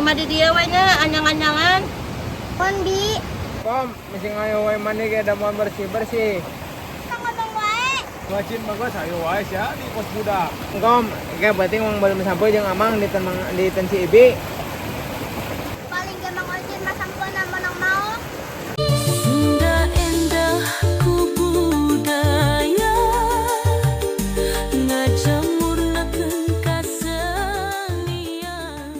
mah di dia we nya anyang-anyangan. Pon bi. Kom, mesti ngayo wae mani ge da mau bersih-bersih. Kita ngomong wae. Wajin bagus ayo wae sia di kos budak. Kom, ge penting mang balik sampai jeung amang di tensi ibi. Paling ge Mang Ojin mah sampeuna menang mau. Sunda endah ku budaya ngajamurnakeun kasenian.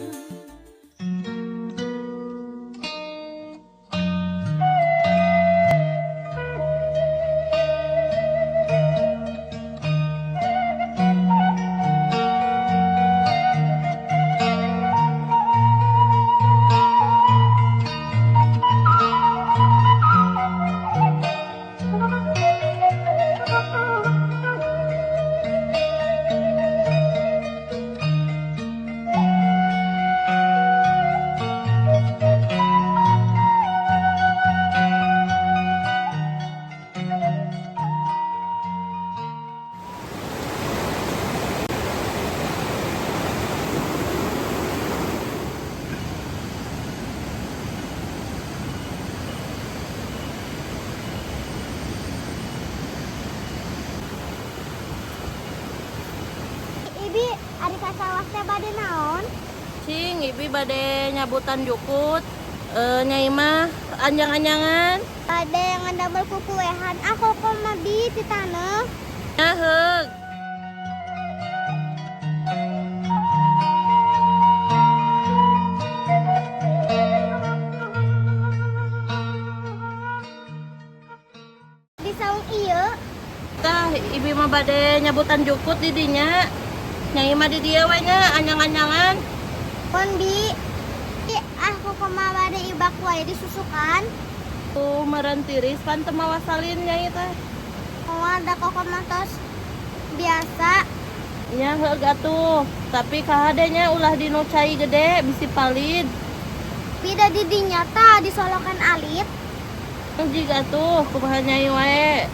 Ibi, adik sawah teh bade naon? Cing, ibi bade nyabutan jukut. Nyai mah anjang-anyangan. Bade ngandamel kukuehan. Aku kok mah bi ti taneuh. Nya heug. Di saung ieu. Tah, ibi mah bade nyabutan jukut di dinya. Nyai mah di dia we nya anyang-anyangan. Pon bi. Aku kok mah bade ibak wae disusukan. Meureun tiris pan teu mawa salin nyai teh. Oh, ada kok mah tos biasa. Nya heug atuh, tapi kahadenya ulah dinu cai gede bisi palid. Bida di dinya tah disolokan alit. Jiga tuh kumaha nyai wae.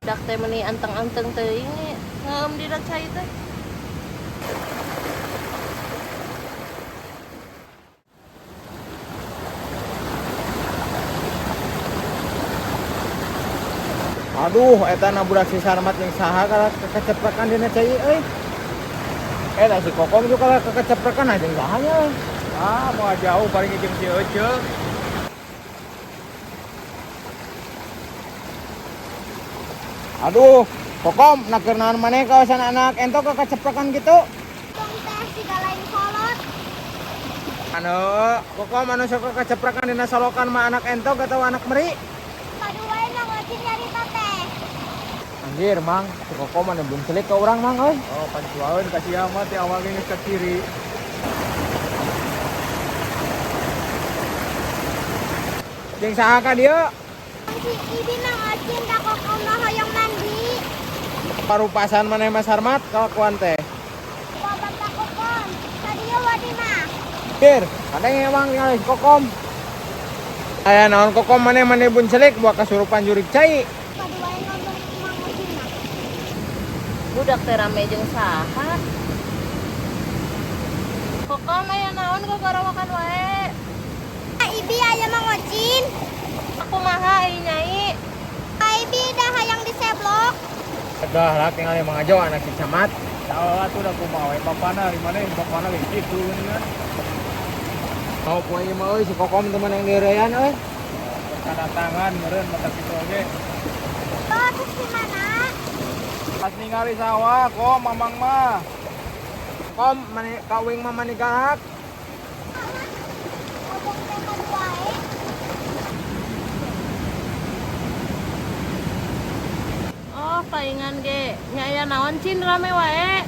Dak teh meuni anteng-anteng teuing ngeueum dina cai teh. Aduh, eta na budak si Sarmat yang saha kala kekeceprekan dina cai euy. Eta si Kokom juga kala kekeceprekan aja sahanya. Ah, mau jauh paling jeung si Eceuk. Aduh, Kokom nak keur naon maneh kawasan anak ento kekeceprekan gitu. Tong teh siga lain kolot. Anu, Kokom anu sok kekeceprekan dina solokan mah anak ento atau anak meri? Padu wae Mang Ojin nyarita teh. Anjir, Mang, si Kokom anu belum celik ke urang, Mang, euy. Oh, pancuaeun kasih amat ya awal geus ke kiri. Jeung saha ka dieu? Si Ibi Mang Ojin da kok mah hoyong mandi. Parupasan maneh Mas Sarmat kalakuan teh. Babat da kokon. Tadieu wadi mah. Kir, kadang emang tinggal si Kokom. Aya naon Kokom maneh bun celik buat kasurupan jurik cai. Padu wae ngomong Mang Ojin mah. Budak teh rame jeung saha? Kokom aya naon gogorowakan wae. Ibi aya Mang Ojin. Aku maha ai nyai. Ibi dah hayang diseblok. Dah lah tinggal Mang Ajo anak si camat. Tahu atuh udah kumaha we bapana di mana bapana ge kitu geuningan. Kau poe mah euy si Kokom teman yang direyan euy. Kedatangan meureun mata kitu oge. Oh, terus gimana? Pas ningali sawah kok mamang mah. Kom mani kawing mah mani galak. Ngomong teman wae. Oh, paingan ge. Nya aya naon cin rame wae.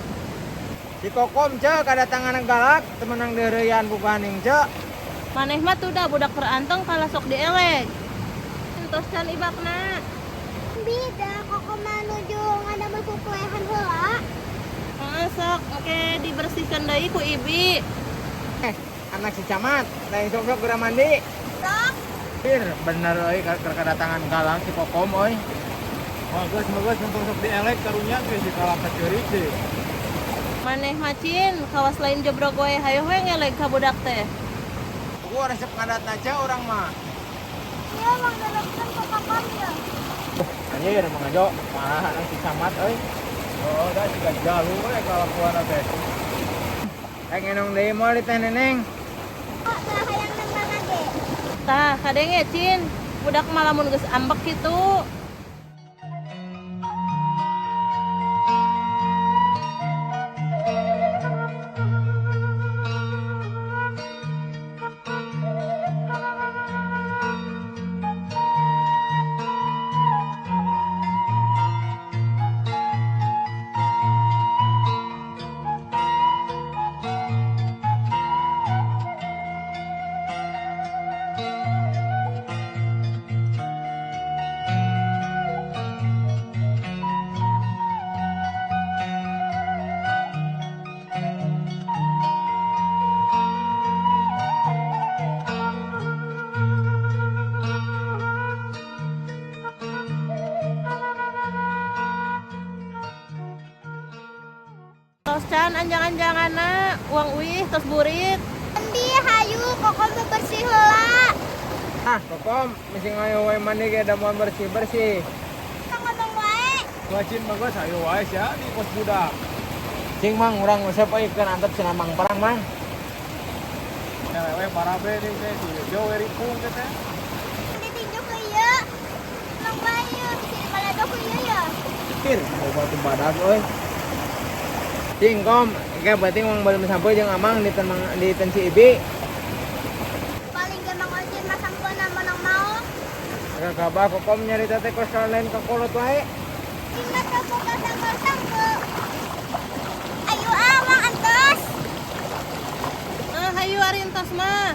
Si Kokom ceu kadatangan galak teman yang direyan bukan ning ceu. Maneh mah tuh dah budak peranteng kalah sok dieleg. Entos can ibakna. Bida kok menuju ngadamel kukuehan heula. Sok oke dibersihkan deui ku ibi. Anak si camat, da sok-sok geura mandi. Sok. Pir bener euy kedatangan galak si Kokom euy. Bagus untung sok dielek karunya teh si kalah kaceurik deh. Maneh macin kawas lain jebrok wae hayo we ngeleg ka budak teh. Gua resep ngadatna ceu urang mah. Iya, Mang Daloksan ke kapan ya? Anjir Mang Ajo, malah anak si camat euy. Oh, da siga jalu we kalakuana teh. Enong deui moal di teh Neneng. Kok dah hayang nang mana ge? Tah kadenge cin budak malamun geus ambek kitu. Tos can anjang-anjangana uang wih tos burit. Endi hayu kok mau bersih heula. Ah, Kokom, mesti ngayo wae mandi ge da moal bersih-bersih. Kang ngomong wae. Wacin bagus ayo wae sia di pos budak. Cing Mang, urang resep euy keur antep cenah Mang perang Mang. Wewe parabe deui teh si Jo ripung teh teh. Ditinju ke ieu. Mang bayu sini balado ke ieu ya. Pir, obat badak euy. Cing Kom, ge berarti Mang beuleum sampai jeung Amang di ten si Ibi. Paling ge Mang Ocin mah sampuna menang mau. Agak kabah Kokom nyarita teh kos lain ka kolot wae. Ingat aku kata sangke. Ayo Mang antos. Ah hayu ari entos mah.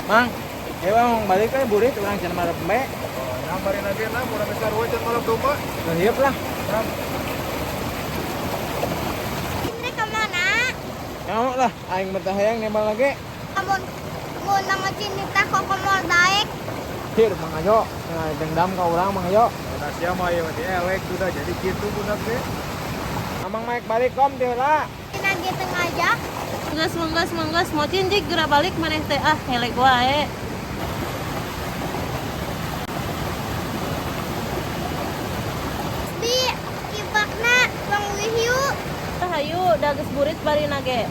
Mang, Mang balik we burit urang cenah marep embe. Gambarin aja lah, murah besar wajan malam domba. Geus hieup lah. Ini kemana? Nyaho lah, aing mah teh hayang nembal lagi. Amun mun Mang Ocin nitah kok mau daek. Pir Mang Ajo, dendam ka urang Mang Ajo. Sia mah ieu teh elek sudah jadi kitu budak teh. Amang maek balik Kom teh heula. Tina ge teu ngajak. Menggas mau cin jik geura balik maneh teh ah ngeleg wae. Bi, ibakna Bang Wihyu. Tah hayu da geus burit bari nage.